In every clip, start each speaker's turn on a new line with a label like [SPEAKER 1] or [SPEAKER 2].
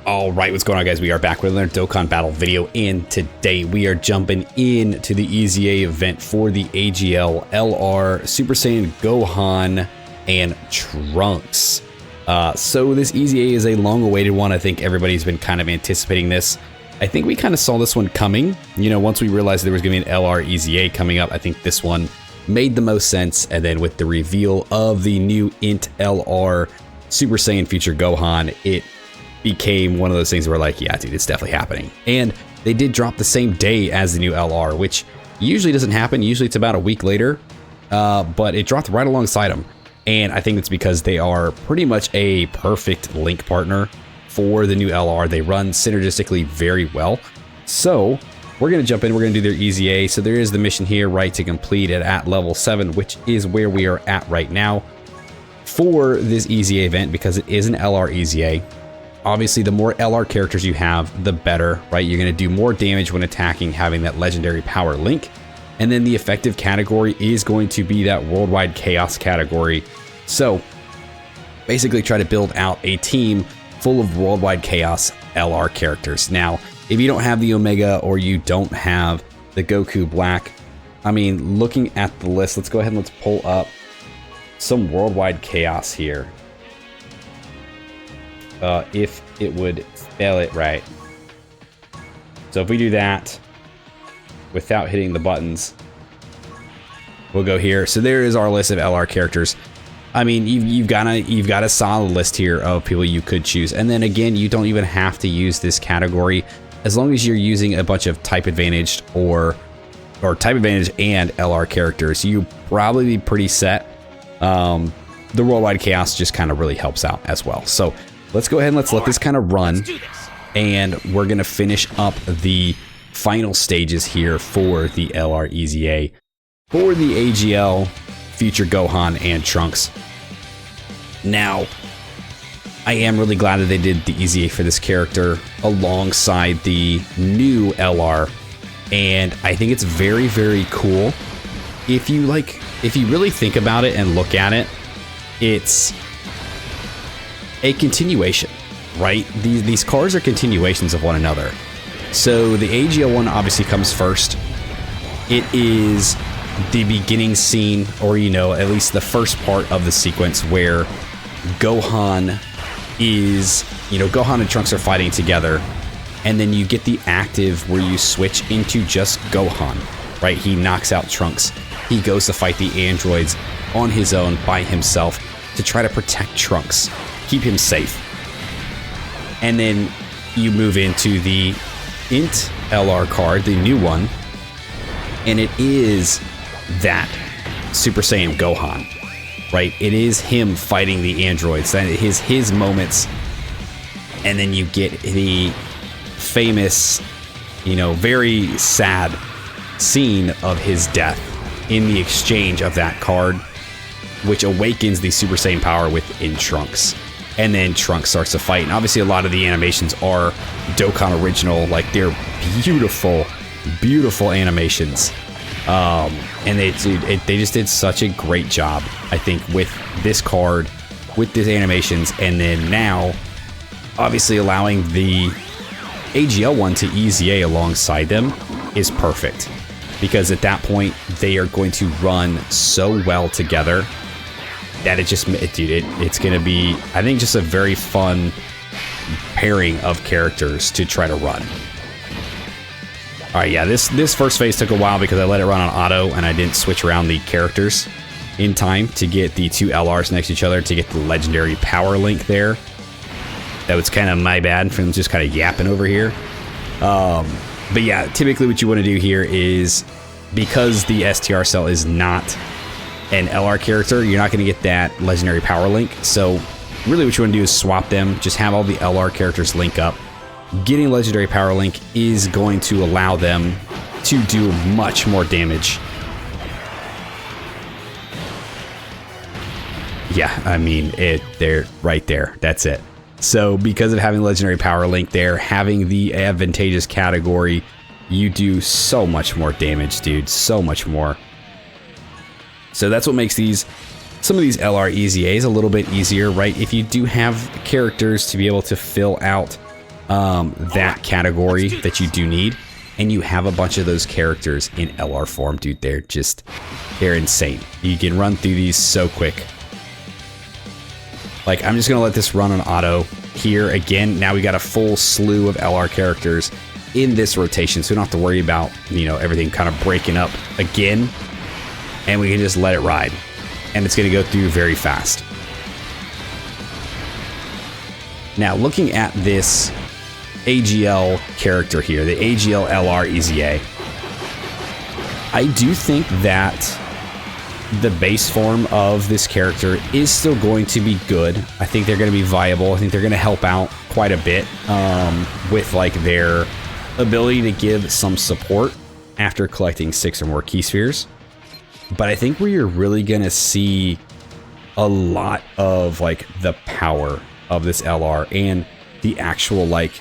[SPEAKER 1] Alright, what's going on, guys? We are back with another Dokkan battle video, and today we are jumping into the EZA event for the AGL, LR, Super Saiyan Gohan, and Trunks. So this EZA is a long-awaited one. I think everybody's been kind of anticipating this. I think we kind of saw this one coming. You know, once we realized there was going to be an LR EZA coming up, I think this one made the most sense. And then with the reveal of the new INT LR Super Saiyan feature Gohan, it became one of those things where like, yeah, dude, it's definitely happening. And they did drop the same day as the new LR, which usually doesn't happen. Usually it's about a week later, but it dropped right alongside them. And I think it's because they are pretty much a perfect link partner for the new LR. They run synergistically very well. So we're going to jump in. We're going to do their EZA. So there is the mission here, right, to complete it at level 7, which is where we are at right now for this EZA event, because it is an LR EZA. Obviously, the more LR characters you have, the better, right? You're going to do more damage when attacking, having that legendary power link. And then the effective category is going to be that worldwide chaos category. So basically try to build out a team full of worldwide chaos LR characters. Now, if you don't have the Omega or you don't have the Goku Black, I mean, looking at the list, let's go ahead and let's pull up some worldwide chaos here. If it would spell it right. So if we do that without hitting the buttons, we'll go here. So there is our list of LR characters. I mean, you've got a solid list here of people you could choose. And then again, you don't even have to use this category as long as you're using a bunch of type advantaged or type advantage and LR characters. You probably be pretty set. The worldwide chaos just kind of really helps out as well. So let's go ahead and let's let this kind of run, and we're going to finish up the final stages here for the LR EZA for the AGL future Gohan and Trunks. Now, I am really glad that they did the EZA for this character alongside the new LR, and I think it's very, very cool. If you really think about it and look at it, it's a continuation, right? These cards are continuations of one another. So the AGL one obviously comes first. It is the beginning scene, or you know, at least the first part of the sequence where Gohan is, you know, Gohan and Trunks are fighting together, and then you get the active where you switch into just Gohan, right? He knocks out Trunks. He goes to fight the androids on his own by himself to try to protect Trunks, keep him safe. And then you move into the INT LR card, the new one, and it is that Super Saiyan Gohan, right? It is him fighting the androids. That is his moments. And then you get the famous, you know, very sad scene of his death in the exchange of that card, which awakens the Super Saiyan power within Trunks. And then Trunks starts to fight. And obviously a lot of the animations are Dokkan original. Like, they're beautiful, beautiful animations. And they just did such a great job, I think, with this card, with these animations. And then now, obviously allowing the AGL one to EZA alongside them is perfect. Because at that point, they are going to run so well together that it just, dude, it's going to be, I think, just a very fun pairing of characters to try to run. All right, yeah, this first phase took a while because I let it run on auto and I didn't switch around the characters in time to get the two LRs next to each other to get the legendary power link there. That was kind of my bad from just kind of yapping over here. But yeah, typically what you want to do here is, because the STR cell is not an LR character, you're not going to get that legendary power link. So really what you want to do is swap them, just have all the LR characters link up. Getting legendary power link is going to allow them to do much more damage. Yeah, I mean, they're right there. That's it. So because of having legendary power link there, having the advantageous category, you do so much more damage, dude. So much more. So that's what makes some of these LR EZAs a little bit easier, right? If you do have characters to be able to fill out that category that you do need, and you have a bunch of those characters in LR form, dude, they're insane. You can run through these so quick. Like, I'm just gonna let this run on auto here again. Now we got a full slew of LR characters in this rotation, so we don't have to worry about, you know, everything kind of breaking up again, and we can just let it ride, and it's gonna go through very fast. Now, looking at this AGL character here, the AGL LR EZA, I do think that the base form of this character is still going to be good. I think they're going to be viable. I think they're going to help out quite a bit with like their ability to give some support after collecting 6 or more key spheres. But I think where you're really going to see a lot of like the power of this LR and the actual like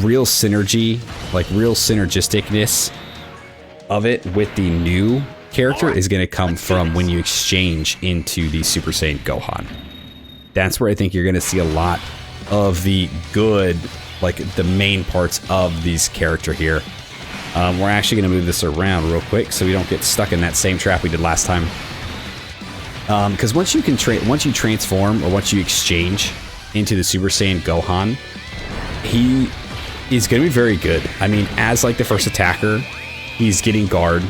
[SPEAKER 1] real synergy, like real synergisticness of it with the new character is going to come from when you exchange into the Super Saiyan Gohan. That's where I think you're going to see a lot of the good, like the main parts of these character here. We're actually going to move this around real quick so we don't get stuck in that same trap we did last time. Because once you transform or once you exchange into the Super Saiyan Gohan, he is going to be very good. I mean, as like the first attacker, he's getting guard.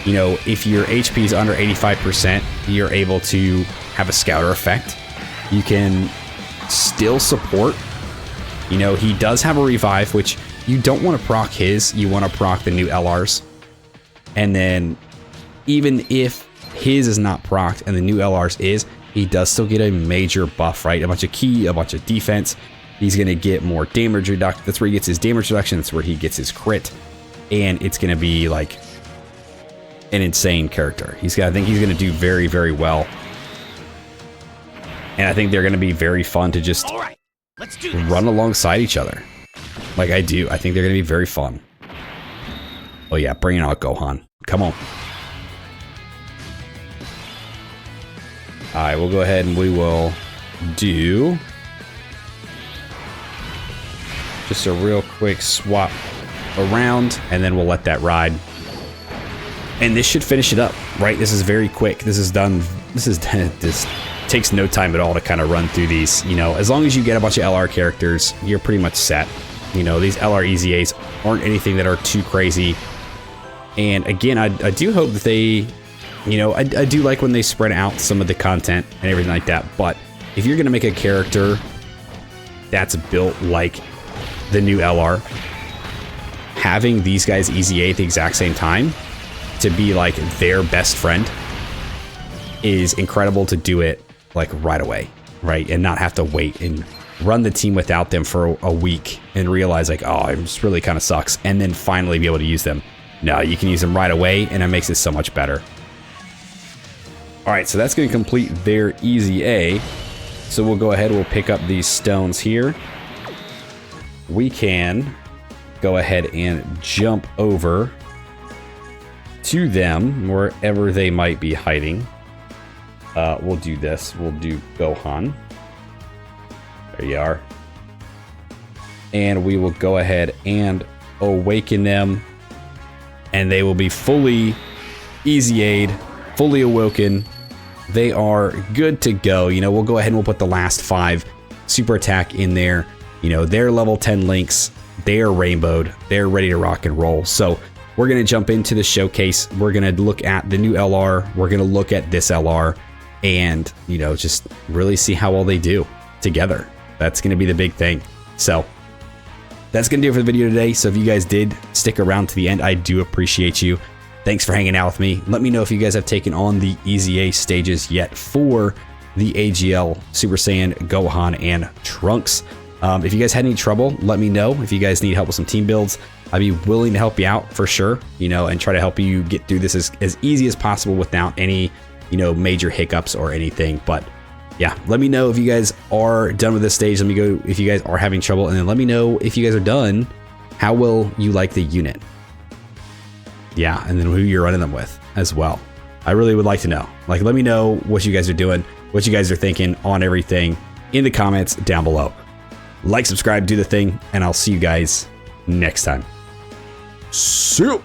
[SPEAKER 1] You know, if your HP is under 85%, you're able to have a scouter effect. You can still support. You know, he does have a revive, which you don't want to proc his. You want to proc the new LRs. And then even if his is not procced and the new LRs is, he does still get a major buff, right? A bunch of ki, a bunch of defense. He's going to get more damage reduction. That's where he gets his damage reduction. That's where he gets his crit. And it's going to be like an insane character. I think he's going to do very, very well. And I think they're going to be very fun to just run alongside each other. Like I do. I think they're going to be very fun. Oh yeah, bring it out, Gohan. Come on. Alright, we'll go ahead and we will do just a real quick swap around, and then we'll let that ride. And this should finish it up, right? This is very quick. This is done. This takes no time at all to kind of run through these. You know, as long as you get a bunch of LR characters, you're pretty much set. You know, these LR EZAs aren't anything that are too crazy. And again, I do hope that they, you know, I do like when they spread out some of the content and everything like that. But if you're going to make a character that's built like the new LR, having these guys EZA at the exact same time to be like their best friend is incredible. To do it like right away, right? And not have to wait and run the team without them for a week and realize like, oh, it just really kind of sucks. And then finally be able to use them. No, you can use them right away, and it makes it so much better. All right, so that's going to complete their EZA. So we'll go ahead, we'll pick up these stones here. We can go ahead and jump over to them wherever they might be hiding. We'll do this. We'll do Gohan. There you are. And we will go ahead and awaken them. And they will be fully EZA'd, fully awoken. They are good to go. You know, we'll go ahead and we'll put the last 5 super attack in there. You know, they're level 10 links. They are rainbowed. They're ready to rock and roll. So we're going to jump into the showcase. We're going to look at the new LR. We're going to look at this LR and, you know, just really see how well they do together. That's going to be the big thing. So that's going to do it for the video today. So if you guys did stick around to the end, I do appreciate you. Thanks for hanging out with me. Let me know if you guys have taken on the EZA stages yet for the AGL, Super Saiyan, Gohan, and Trunks. If you guys had any trouble, let me know. If you guys need help with some team builds, I'd be willing to help you out for sure, you know, and try to help you get through this as easy as possible without any, you know, major hiccups or anything. But yeah, let me know if you guys are done with this stage. Let me go if you guys are having trouble, and then let me know if you guys are done, how will you like the unit? Yeah, and then who you're running them with as well. I really would like to know. Like, let me know what you guys are doing, what you guys are thinking on everything in the comments down below. Like, subscribe, do the thing, and I'll see you guys next time. See you.